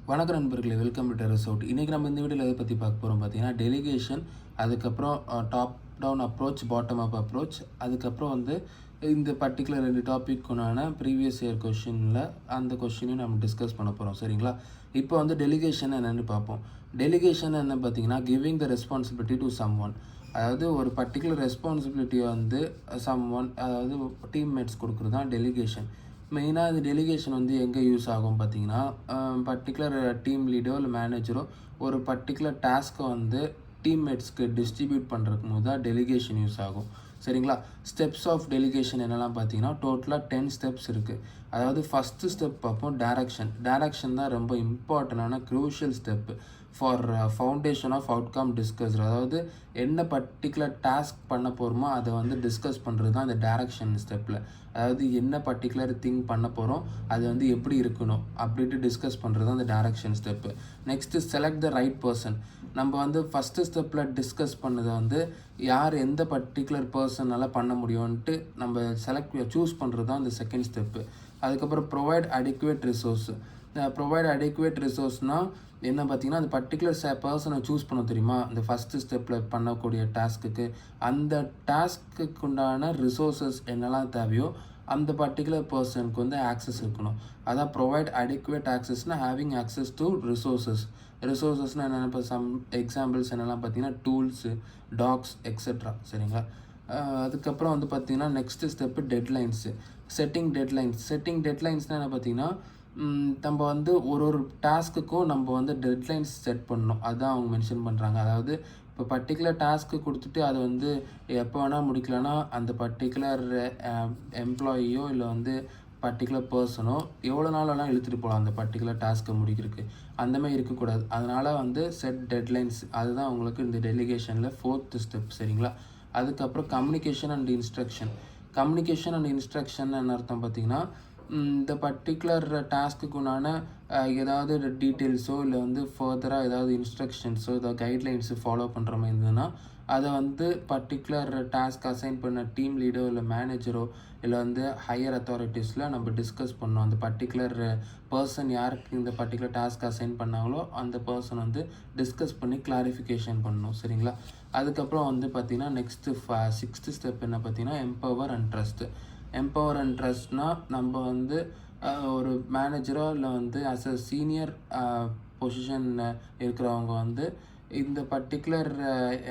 வணக்கம் நண்பர்களே, welcome to terraceout. இன்றைக்கி நம்ம இந்த வீடியோவில் எதை பற்றி பார்க்க போகிறோம் பார்த்தீங்கன்னா, டெலிகேஷன், அதுக்கப்புறம் top down approach, bottom up approach, அதுக்கப்புறம் இந்த பர்டிகுலர் 2 டாபிக்குனான ப்ரீவியஸ் இயர் கொஷினில் அந்த கொஷினையும் நம்ம டிஸ்கஸ் பண்ண போகிறோம். சரிங்களா? இப்போ டெலிகேஷன் என்னென்னு பார்ப்போம். டெலிகேஷன் என்ன பார்த்தீங்கன்னா, giving the responsibility to some one. அதாவது ஒரு பர்டிகுலர் ரெஸ்பான்சிபிலிட்டியை சம் ஒன், அதாவது டீம்மேட்ஸ் கொடுக்குறது தான் டெலிகேஷன். மெயினாக இந்த டெலிகேஷன் எங்கே யூஸ் ஆகும் பார்த்தீங்கன்னா, பர்டிகுலர் டீம் லீடரோ இல்லை மேனேஜரோ ஒரு பர்டிகுலர் டாஸ்க்கை டீம்மேட்ஸ்க்கு டிஸ்ட்ரிபியூட் பண்ணுறதுக்கு போது தான் டெலிகேஷன் யூஸ் ஆகும். சரிங்களா? ஸ்டெப்ஸ் ஆஃப் டெலிகேஷன் என்னெல்லாம் பார்த்தீங்கன்னா, டோட்டலாக 10 ஸ்டெப்ஸ் இருக்குது. அதாவது ஃபஸ்ட்டு ஸ்டெப் பார்ப்போம், டைரக்ஷன் தான் ரொம்ப இம்பார்ட்டண்டான crucial step for foundation of outcome discussed. அதாவது என்ன பர்டிகுலர் டாஸ்க் பண்ண போகிறோமோ அதை டிஸ்கஸ் பண்ணுறது தான் இந்த டைரக்ஷன் ஸ்டெப்பில். அதாவது என்ன பர்டிகுலர் திங் பண்ண போகிறோம், அது எப்படி இருக்கணும் அப்படின்ட்டு டிஸ்கஸ் பண்ணுறது தான் அந்த direction step. Next select the right person. நம்ம ஃபஸ்ட்டு ஸ்டெப்பில் டிஸ்கஸ் பண்ணதை யார் எந்த பர்டிகுலர் பர்சனால் பண்ண முடியும்ன்ட்டு நம்ம சூஸ் பண்ணுறது தான் இந்த செகண்ட் ஸ்டெப்பு. அதுக்கப்புறம் provide adequate resource. Provide adequate ரிசோர்ஸ்னால் என்ன பார்த்தீங்கன்னா, அந்த பர்டிகுலர் பர்சனை சூஸ் பண்ண தெரியுமா, இந்த ஃபஸ்ட்டு ஸ்டெப்பில் பண்ணக்கூடிய டாஸ்க்குக்கு அந்த டாஸ்க்குக்கு உண்டான ரிசோர்ஸஸ் என்னெல்லாம் தேவையோ அந்த பர்டிகுலர் பர்சனுக்கு ஆக்சஸ் இருக்கணும். அதான் ப்ரொவைட் அடிக்குவேட் ஆக்சஸ்னால் ஹேவிங் ஆக்சஸ் டு ரிசோர்ஸஸ்னால் என்னென்ன, இப்போ சம் எக்ஸாம்பிள்ஸ் என்னெல்லாம் பார்த்தீங்கன்னா, டூல்ஸு, டாக்ஸ் எக்ஸெட்ரா. சரிங்களா? அதுக்கப்புறம் பார்த்தீங்கன்னா, நெக்ஸ்ட்டு ஸ்டெப்பு டெட்லைன்ஸு. செட்டிங் டெட்லைன்ஸ்னால் என்ன பார்த்தீங்கன்னா, நம்ம ஒரு டாஸ்க்குக்கும் நம்ம டெட்லைன்ஸ் செட் பண்ணணும். அதுதான் அவங்க மென்ஷன் பண்ணுறாங்க. அதாவது இப்போ பர்டிகுலர் டாஸ்க்கு கொடுத்துட்டு அதை எப்போ வேணால் முடிக்கலன்னா அந்த பர்டிகுலர் எம்ப்ளாயியோ இல்லை பர்டிகுலர் பர்சனோ எவ்வளோ நாள் வேணால் இழுத்துட்டு போகலாம் அந்த பர்டிகுலர் டாஸ்க்கை முடிக்கிறதுக்கு. அந்தமாதிரி இருக்கக்கூடாது. அதனால் செட் டெட்லைன்ஸ் அதுதான் உங்களுக்கு இந்த டெலிகேஷனில் 4th ஸ்டெப். சரிங்களா? அதுக்கப்புறம் கம்யூனிகேஷன் அண்ட் இன்ஸ்ட்ரக்ஷன் என்ன அர்த்தம் பார்த்தீங்கன்னா, இந்த பர்டிகுலர் டாஸ்க்குக்குண்டான ஏதாவது டீட்டெயில்ஸோ இல்லை ஃபர்தராக ஏதாவது இன்ஸ்ட்ரக்ஷன்ஸோ ஏதாவது கைட்லைன்ஸு ஃபாலோ பண்ணுற மாதிரி இருந்ததுன்னா அதை பர்டிகுலர் டாஸ்க் அசைன் பண்ண டீம் லீடரோ இல்லை மேனேஜரோ இல்லை ஹையர் அத்தாரிட்டிஸில் நம்ம டிஸ்கஸ் பண்ணோம். அந்த பர்டிகுலர் பர்சன் யாருக்கு இந்த பர்டிகுலர் டாஸ்க் அசைன் பண்ணாங்களோ அந்த பர்சன் டிஸ்கஸ் பண்ணி கிளாரிஃபிகேஷன் பண்ணணும். சரிங்களா? அதுக்கப்புறம் பார்த்திங்கன்னா நெக்ஸ்ட்டு 6th ஸ்டெப் என்ன பார்த்தீங்கன்னா, எம்பவர் அண்ட் ட்ரஸ்ட்னால் நம்ம ஒரு மேனேஜரோ இல்லை ஆஸ் அ சீனியர் பொசிஷனில் இருக்கிறவங்க இந்த பர்டிகுலர்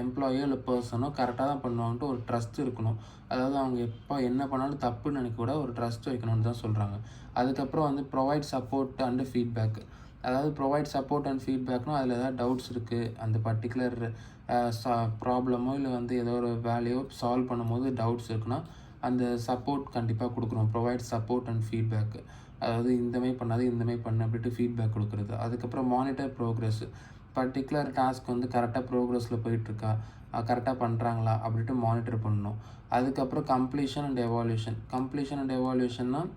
எம்ப்ளாயோ இல்லை பர்சனோ கரெக்டாக தான் பண்ணுவாங்கன்ட்டு ஒரு ட்ரஸ்ட் இருக்கணும். அதாவது அவங்க எப்போ என்ன பண்ணாலும் தப்புன்னு நினைக்க ஒரு ட்ரஸ்ட் வைக்கணும்னு தான் சொல்கிறாங்க. அதுக்கப்புறம் ப்ரொவைட் சப்போர்ட் அண்டு ஃபீட்பேக். அதாவது ப்ரொவைட் சப்போர்ட் அண்ட் ஃபீட்பேக்னால் அதில் ஏதாவது டவுட்ஸ் இருக்குது, அந்த பர்டிகுலர் ப்ராப்ளமோ இல்லை ஏதோ ஒரு வேலையோ சால்வ் பண்ணும்போது டவுட்ஸ் இருக்குன்னா அந்த சப்போர்ட் கண்டிப்பாக கொடுக்குறோம். Provide support and feedback. அதாவது இந்தமாதிரி பண்ணாது இந்தமாதிரி பண்ண அப்படின்ட்டு ஃபீட்பேக் கொடுக்குறது. அதுக்கப்புறம் மானிட்டர் ப்ரோக்ரஸ். பர்டிகுலர் டாஸ்க் கரெக்டாக ப்ரோக்ரஸில் போயிட்டுருக்கா, கரெக்டாக பண்ணுறாங்களா அப்படின்ட்டு மானிட்டர் பண்ணணும். அதுக்கப்புறம் கம்ப்ளீஷன் அண்ட் எவால்யூஷன்னால்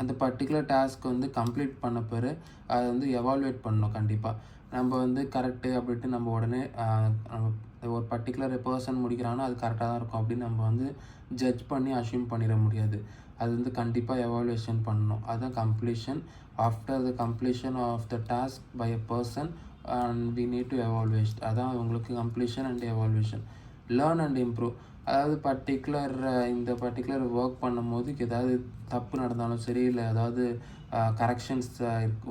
அந்த பர்டிகுலர் டாஸ்க் கம்ப்ளீட் பண்ண பிறகு அதை எவால்வேட் பண்ணணும். கண்டிப்பாக நம்ம கரெக்டு அப்படின்ட்டு நம்ம உடனே ஒரு பர்டிகுலர் பர்சன் முடிக்கிறாங்கன்னா அது கரெக்டாக தான் இருக்கும் அப்படின்னு நம்ம ஜட்ஜ் பண்ணி அஷ்யூம் பண்ணிட முடியாது. அது கண்டிப்பாக எவாலுவேஷன் பண்ணணும். அதுதான் completion. After the completion of the task by a person and we need to evaluate. அதான் உங்களுக்கு completion and evaluation. Learn and improve. அதாவது இந்த பர்டிகுலர் ஒர்க் பண்ணும்போது ஏதாவது தப்பு நடந்தாலும் சரி இல்லை ஏதாவது கரெக்ஷன்ஸ்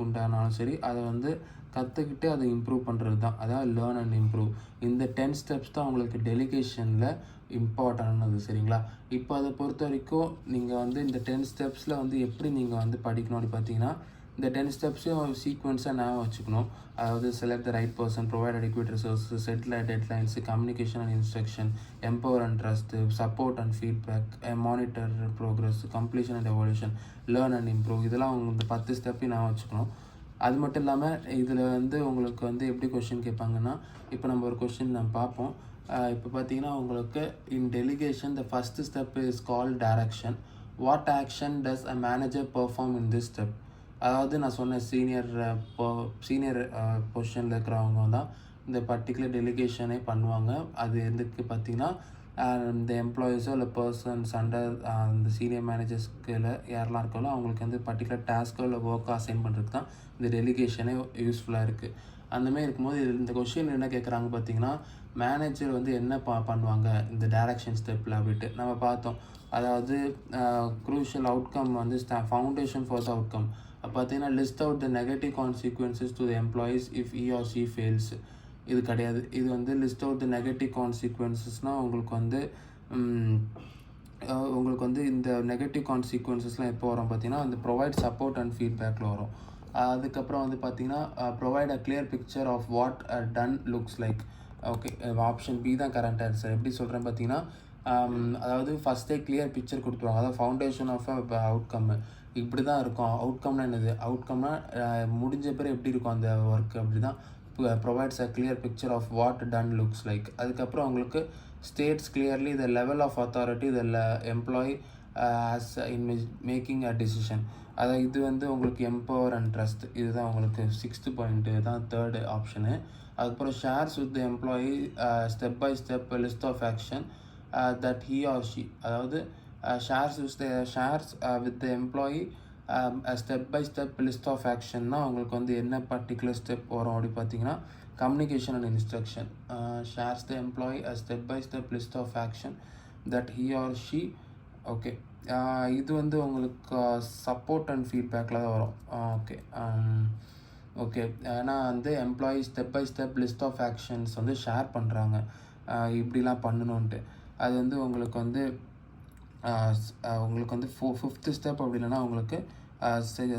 உண்டானாலும் சரி அதை கற்றுக்கிட்டு அதை இம்ப்ரூவ் பண்ணுறது தான். அதாவது லேர்ன் அண்ட் இம்ப்ரூவ். இந்த 10 ஸ்டெப்ஸ் தான் உங்களுக்கு டெலிகேஷனில் இம்பார்ட்டன்டானது. சரிங்களா? இப்போ அதை பொறுத்த வரைக்கும் நீங்கள் இந்த 10 ஸ்டெப்ஸில் எப்படி நீங்கள் படிக்கணும் அப்படி பார்த்தீங்கன்னா, இந்த 10 ஸ்டெப்ஸையும் சீக்வன்ஸாக ஞாபகம் வச்சுக்கணும். அதாவது select the right person, provide adequate resources, set deadlines, communication and instruction, empower and trust, support and feedback, monitor progress, completion and evaluation, learn and improve. இதெல்லாம் இந்த 10 ஸ்டெப்பையும் ஞாபகம் வச்சுக்கணும். அது மட்டும் இல்லாமல் இதில் உங்களுக்கு எப்படி கொஷின் கேட்பாங்கன்னா, இப்போ நம்ம ஒரு கொஷின் நம்ம பார்ப்போம். இப்போ பார்த்தீங்கன்னா உங்களுக்கு in delegation the first step is called direction. What action does a manager perform in this step? அதாவது நான் சொன்ன சீனியர் பொசிஷனில் இருக்கிறவங்க தான் இந்த பர்டிகுலர் டெலிகேஷனே பண்ணுவாங்க. அது எதுக்கு பார்த்தீங்கன்னா, இந்த எம்ப்ளாயீஸோ இல்லை பர்சன்ஸ் அண்டர் இந்த சீனியர் மேனேஜர்ஸ்க்கு இல்லை யாரெல்லாம் இருக்காங்களோ அவங்களுக்கு வந்து பர்டிகுலர் டாஸ்க்கோ இல்லை ஒர்க்கோ அசைன் பண்ணுறதுக்கு தான் இந்த டெலிகேஷனே யூஸ்ஃபுல்லாக இருக்குது. அந்தமாதிரி இருக்கும்போது இந்த கொஷின் என்ன கேட்குறாங்க பார்த்தீங்கன்னா, மேனேஜர் வந்து என்ன பண்ணுவாங்க இந்த டைரக்ஷன் ஸ்டெப்பில் அப்படின்ட்டு நம்ம பார்த்தோம். அதாவது க்ரூஷியல் அவுட்கம் வந்து ஃபவுண்டேஷன் ஃபார் த அவுட்கம் பார்த்தீங்கன்னா, list out the negative consequences to the employees if he or she fails. இது கிடையாது. இது வந்து லிஸ்ட் அவுட் த நெகட்டிவ் கான்சிக்வன்சஸ்னால் உங்களுக்கு வந்து இந்த நெகட்டிவ் கான்சிக்வன்சஸ்லாம் எப்போ வரும் பார்த்தீங்கன்னா, அந்த ப்ரொவைட் சப்போர்ட் அண்ட் ஃபீட்பேக்கில் வரும். அதுக்கப்புறம் வந்து பார்த்தீங்கன்னா, provide a clear picture of what done looks like. Okay, option B தான் கரெக்ட் ஆன்சர். எப்படி சொல்கிறேன் பார்த்தீங்கன்னா, அதாவது ஃபஸ்ட்டே கிளியர் பிக்சர் கொடுத்துருவாங்க. அதாவது ஃபவுண்டேஷன் ஆஃப் அவுட்கம் இப்படி தான் இருக்கும். அவுட்கம்னா என்னது? அவுட்கம்னா முடிஞ்ச பிறகு எப்படி இருக்கும் அந்த ஒர்க், அப்படி தான் provides a clear picture of what done looks like. அதுக்கப்புறம் உங்களுக்கு states clearly the level of authority the employee has in making a decision. அதாவது இது வந்து உங்களுக்கு எம்பவர் அண்ட் ட்ரஸ்ட். இதுதான் உங்களுக்கு 6th பாயிண்ட்டு தான் 3rd ஆப்ஷனு. அதுக்கப்புறம் shares with the employee step by step list of action that he or she. அதாவது shares with the employee step by step list of ஆக்ஷன்னா உங்களுக்கு வந்து என்ன பர்டிகுலர் ஸ்டெப் வரும் அப்படி பார்த்தீங்கன்னா, communication and instruction. Shares the employee step by step list of action that he or she. Okay, இது வந்து உங்களுக்கு சப்போர்ட் அண்ட் ஃபீட்பேக்கில் தான் வரும். ஓகே, ஏன்னா வந்து employee step by step list of actions வந்து ஷேர் பண்ணுறாங்க, இப்படிலாம் பண்ணணுன்ட்டு. அது வந்து உங்களுக்கு வந்து உங்களுக்கு வந்து 5th ஸ்டெப் அப்படி இல்லைன்னா உங்களுக்கு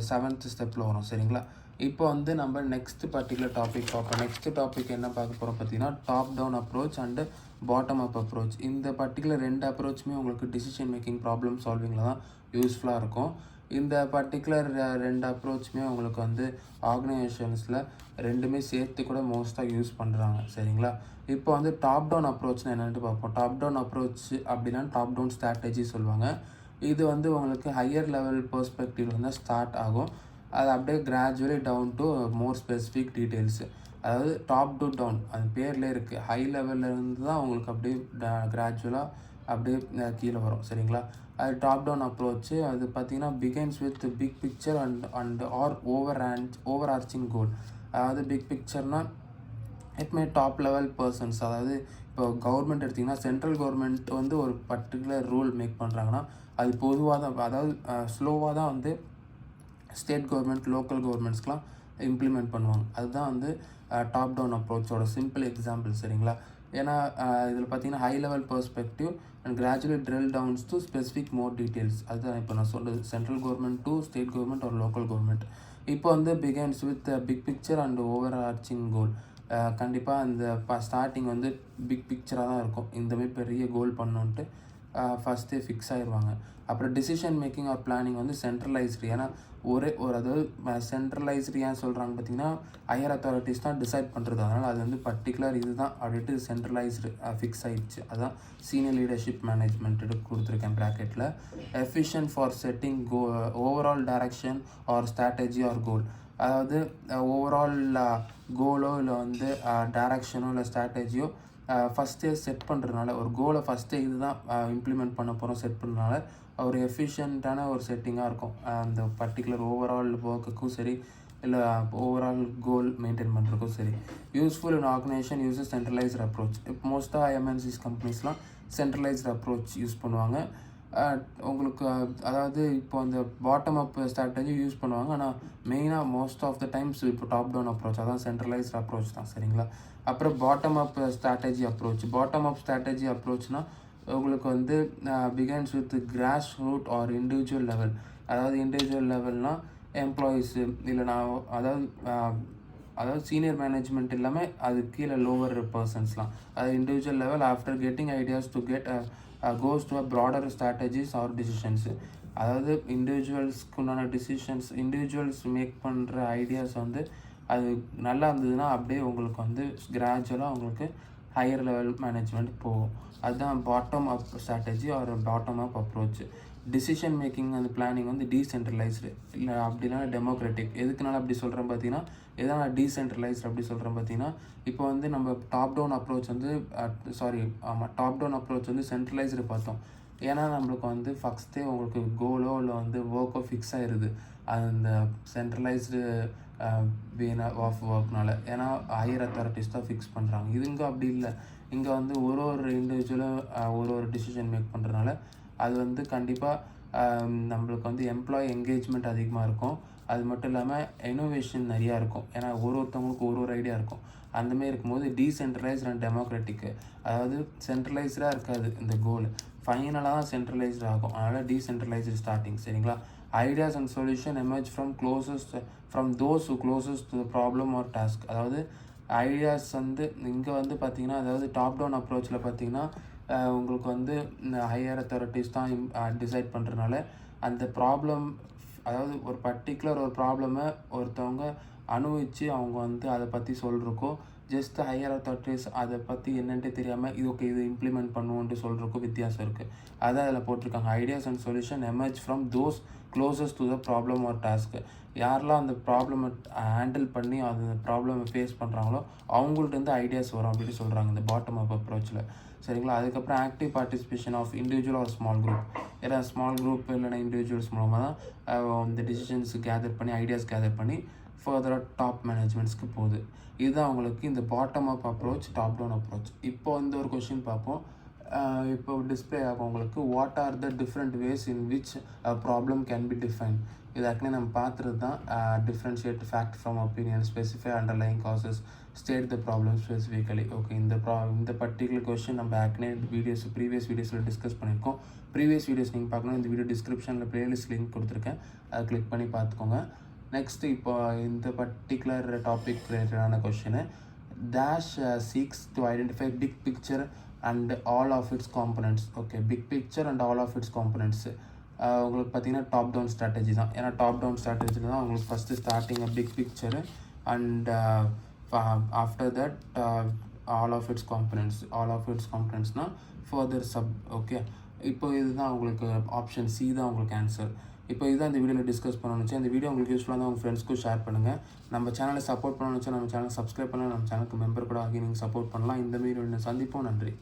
7th ஸ்டெப்பில் வரும். சரிங்களா? இப்போ வந்து நம்ம நெக்ஸ்ட் பர்டிகுலர் டாபிக் பார்ப்போம். நெக்ஸ்ட் டாபிக் என்ன பார்க்க போகிறோம் பார்த்தீங்கன்னா, top down approach and bottom up approach. இந்த பர்டிகுலர் 2 அப்ரோச்சுமே உங்களுக்கு டிசிஷன் மேக்கிங் ப்ராப்ளம் சால்விங்கில் தான் யூஸ்ஃபுல்லாக இருக்கும். இந்த பர்டிகுலர் 2 அப்ரோச்சுமே உங்களுக்கு வந்து ஆர்கனைசேஷன்ஸில் 2மே சேர்த்து கூட மோஸ்ட்டாக யூஸ் பண்ணுறாங்க. சரிங்களா? இப்போ வந்து டாப் டவுன் அப்ரோச்னா என்னென்னு பார்ப்போம். டாப் டவுன் அப்ரோச் அப்படின்னா டாப் டவுன் ஸ்ட்ராட்டஜி சொல்லுவாங்க. இது வந்து உங்களுக்கு ஹையர் லெவல் பெர்ஸ்பெக்டிவ் வந்து ஸ்டார்ட் ஆகும். அது அப்படியே gradually down to more specific details. அதாவது டாப் டு டவுன் அது பேர்லேயே இருக்குது. ஹை லெவல்லேருந்து தான் உங்களுக்கு அப்படியே கிராஜுவலாக அப்படியே கீழே வரும். சரிங்களா? அது டாப் டவுன் அப்ரோச்சு. அது பார்த்திங்கன்னா begins with big picture and or overarching goal. அதாவது பிக் பிக்சர்னால் எப்பவுமே டாப் லெவல் பர்சன்ஸ், அதாவது இப்போ கவர்மெண்ட் எடுத்திங்கன்னா, சென்ட்ரல் கவர்மெண்ட் வந்து ஒரு பர்டிகுலர் ரூல் மேக் பண்ணுறாங்கன்னா அது பொதுவாக தான், அதாவது ஸ்லோவாக தான் வந்து ஸ்டேட் கவர்மெண்ட் லோக்கல் கவர்மெண்ட்ஸ்க்கெலாம் இம்ப்ளிமெண்ட் பண்ணுவாங்க. அதுதான் வந்து டாப் டவுன் அப்ரோச்சோட சிம்பிள் எக்ஸாம்பிள். சரிங்களா? ஏன்னா இதில் பார்த்தீங்கன்னா high level perspective and gradually drill downs to specific more details. அதுதான் இப்போ நான் சொல்கிறது, central government to state government ஒரு லோக்கல் கவர்மெண்ட். இப்போ வந்து begins with big picture and overarching goal. கண்டிப்பாக இந்த ஸ்டார்டிங் வந்து பிக் பிக்சராக தான் இருக்கும். இந்தமாதிரி பெரிய கோல் பண்ணோன்ட்டு ஃபஸ்ட்டே ஃபிக்ஸ் ஆகிடுவாங்க. அப்புறம் டிசிஷன் மேக்கிங் ஆர் பிளானிங் வந்து சென்ட்ரலைஸ்டு. ஏன்னா அதாவது சென்ட்ரலைஸ்டு ஏன் சொல்கிறாங்க பார்த்தீங்கன்னா, ஹையர் அத்தாரிட்டிஸ் தான் டிசைட் பண்ணுறது. அதனால் அது வந்து பர்டிகுலர் இது தான் அப்படின்ட்டு சென்ட்ரலைஸ்டு ஃபிக்ஸ் ஆகிடுச்சு. அதுதான் சீனியர் லீடர்ஷிப் மேனேஜ்மெண்ட்டு கொடுத்துருக்கேன் ப்ராக்கெட்டில். Efficient for setting overall direction or strategy or goal. அதாவது ஓவரால் கோலோ இல்லை வந்து டைரக்ஷனோ இல்லை ஸ்ட்ராட்டஜியோ ஃபஸ்ட்டே செட் பண்ணுறதுனால, ஒரு கோலை ஃபஸ்ட்டே இது தான் இம்ப்ளிமெண்ட் பண்ண போகிறோம் செட் பண்ணுறதுனால ஒரு எஃபிஷியண்ட்டான ஒரு செட்டிங்காக இருக்கும். அந்த பர்டிகுலர் ஓவரால் ஒர்க்குக்கும் சரி இல்லை ஓவரால் கோல் மெயின்டைன் பண்ணுறதுக்கும் சரி. யூஸ்ஃபுல் இன் ஆர்கனைசேஷன் யூஸஸ் சென்ட்ரலைஸ்ட் அப்ரோச். இப்போ மோஸ்ட்டாக எம்என்சிஸ் கம்பெனிஸ்லாம் சென்ட்ரலைஸ்ட் அப்ரோச் யூஸ் பண்ணுவாங்க. உங்களுக்கு அதாவது இப்போ அந்த பாட்டம் அப் ஸ்ட்ராட்டஜி யூஸ் பண்ணுவாங்க. ஆனால் மெயினாக மோஸ்ட் ஆஃப் த டைம்ஸ் இப்போ டாப் டவுன் அப்ரோச், அதான் சென்ட்ரலைஸ்ட் அப்ரோச் தான். சரிங்களா? அப்புறம் bottom up strategy approach. Bottom up strategy அப்ரோச்னால் உங்களுக்கு வந்து begins with grass root or individual level. அதாவது இண்டிவிஜுவல் லெவல்னால் எம்ப்ளாயீஸு இல்லை அதாவது சீனியர் மேனேஜ்மெண்ட் எல்லாமே அது கீழே லோவர் பர்சன்ஸ்லாம். அது individual level after getting ideas to get goes to a broader strategies or decisions. அதாவது இண்டிவிஜுவல்ஸ்க்கு உண்டான டிசிஷன்ஸ், இண்டிவிஜுவல்ஸ் மேக் பண்ணுற ஐடியாஸ் வந்து அது நல்லா இருந்ததுன்னா அப்படியே உங்களுக்கு வந்து கிராஜுவலாக உங்களுக்கு ஹையர் லெவல் மேனேஜ்மெண்ட் போகும். அதுதான் bottom up strategy or bottom up approach. Decision making அந்த பிளானிங் வந்து டீசென்ட்ரலைஸ்டு இல்லை அப்படின்னா டெமோக்ராட்டிக். எதுக்குனால அப்படி சொல்கிறேன் பார்த்தீங்கன்னா, எதனால் டீசென்ட்ரலைஸ்டு அப்படி சொல்கிறேன் பார்த்தீங்கன்னா, இப்போ வந்து நம்ம டாப் டவுன் அப்ரோச் வந்து டாப் டவுன் அப்ரோச் வந்து சென்ட்ரலைஸ்டு பார்த்தோம். ஏன்னா நம்மளுக்கு வந்து ஃபஸ்ட்டே உங்களுக்கு கோலோ இல்லை வந்து ஒர்க்கோ ஃபிக்ஸ் ஆயிடுது அந்த சென்ட்ரலைஸ்டு வேனா ஆஃப் ஒர்க்னால. ஏன்னா ஹையர் அத்தாரிட்டிஸ் தான் ஃபிக்ஸ் பண்ணுறாங்க. இது இங்கே அப்படி இல்லை. இங்கே வந்து ஒரு இண்டிவிஜுவலும் ஒரு டிசிஷன் மேக் பண்ணுறதுனால அது வந்து கண்டிப்பாக நம்மளுக்கு வந்து எம்ப்ளாயி என்கேஜ்மெண்ட் அதிகமாக இருக்கும். அது மட்டும் இல்லாமல் இனோவேஷன் நிறையா இருக்கும். ஏன்னா ஒருத்தவங்களுக்கு ஒரு ஐடியா இருக்கும். அந்தமாரி இருக்கும்போது டீசென்ட்ரலைஸ்ட் அண்ட் டெமோக்ராட்டிக்கு, அதாவது சென்ட்ரலைஸ்டாக இருக்காது இந்த கோல், ஃபைனலாக தான் சென்ட்ரலைஸ்டு ஆகும். அதனால் டீசென்ட்ரலைஸ்டு ஸ்டார்டிங். சரிங்களா? Ideas and solution emerge from those who closest to the problem R task. அதாவது ஐடியாஸ் வந்து இங்கே வந்து பார்த்திங்கன்னா, அதாவது டாப் டவுன் அப்ரோச்சில் பார்த்திங்கன்னா உங்களுக்கு வந்து இந்த ஹையர் அத்தாரிட்டிஸ் தான் டிசைட் பண்ணுறதுனால அந்த ப்ராப்ளம், அதாவது ஒரு பர்டிகுலர் ஒரு ப்ராப்ளமை ஒருத்தவங்க அனுபவித்து அவங்க வந்து அதை பற்றி சொல்கிறக்கோ, ஜஸ்ட் ஹையர் அத்தாரிட்டிஸ் அதை பற்றி என்னன்ட்டு தெரியாமல் இது இம்ப்ளிமெண்ட் பண்ணுவோன்ட்டு சொல்கிறக்கோ வித்தியாசம் இருக்குது. அதான் அதில் போட்டிருக்காங்க. Ideas and solution emerge from those closest to the problem R task. யாரெல்லாம் அந்த ப்ராப்ளமை ஹேண்டில் பண்ணி அந்த ப்ராப்ளமை ஃபேஸ் பண்ணுறாங்களோ அவங்கள்ட்ட ஐடியாஸ் வரும் அப்படின்னு சொல்கிறாங்க இந்த பாட்டம் அப் அப்ரோச்சில். சரிங்களா? அதுக்கப்புறம் active participation of individual or small group. ஏன்னா ஸ்மால் குரூப் இல்லைனா இண்டிவிஜுவல்ஸ் மூலமாக தான் இந்த டிசிஷன்ஸ் கேதர் பண்ணி ஐடியாஸ் கேதர் பண்ணி ஃபர்தராக டாப் மேனேஜ்மெண்ட்ஸ்க்கு போகுது. இதுதான் அவங்களுக்கு இந்த bottom up approach, top down approach. இப்போ இந்த ஒரு கொஷின் பார்ப்போம். இப்போ டிஸ்பிளே ஆகும் உங்களுக்கு. What are the different ways in which problem can be define. இது ஆக்சுவலி நம்ம பார்த்துறது தான். Differentiate fact from opinion, specify underlying causes, state the problem specifically. Okay, இந்த பர்டிகுலர் கொஸ்டின் நம்ம ஆக்சுவலி ப்ரீவியஸ் வீடியோஸில் டிஸ்கஸ் பண்ணியிருக்கோம். ப்ரீவியஸ் வீடியோஸ் நீங்கள் பார்க்கணும், இந்த வீடியோ டிஸ்கிரிப்ஷனில் ப்ளேலிஸ்ட் லிங்க் கொடுத்துருக்கேன், அதை கிளிக் பண்ணி பார்த்துக்கோங்க. நெக்ஸ்ட்டு இப்போ இந்த பர்டிகுலர் டாபிக் ரிலேட்டடான question. Dash seeks to identify big picture and all of its components. Okay, big picture and all of its components உங்களுக்கு பார்த்தீங்கன்னா டாப் டவுன் ஸ்ட்ராட்டஜி தான். ஏன்னா டாப் டவுன் ஸ்ட்ராட்டஜியில் தான் உங்களுக்கு first starting big picture and after that all of its காம்பனன்ட்ஸ்னால் further sub. Okay, இப்போ இதுதான் உங்களுக்கு ஆப்ஷன் சி தான் உங்களுக்கு ஆன்சர். இப்போ இதுதான் இந்த வீடியோவில் டிஸ்கஸ் பண்ணணுச்சு. இந்த வீடியோ உங்களுக்கு யூஸ்ஃபுல்லாக தான் உங்கள் ஃப்ரெண்ட்ஸ்க்கும் ஷேர் பண்ணுங்கள். நம்ம சேனலை சப்போர்ட் பண்ணணுச்சா நம்ம சேனல் சப்ஸ்கிரைப் பண்ணலாம், நம்ம சேனலுக்கு மெம்பர் கூட ஆகி நீங்கள் சப்போர்ட் பண்ணலாம். இந்த வீடியோவில் சந்திப்போம். நன்றி.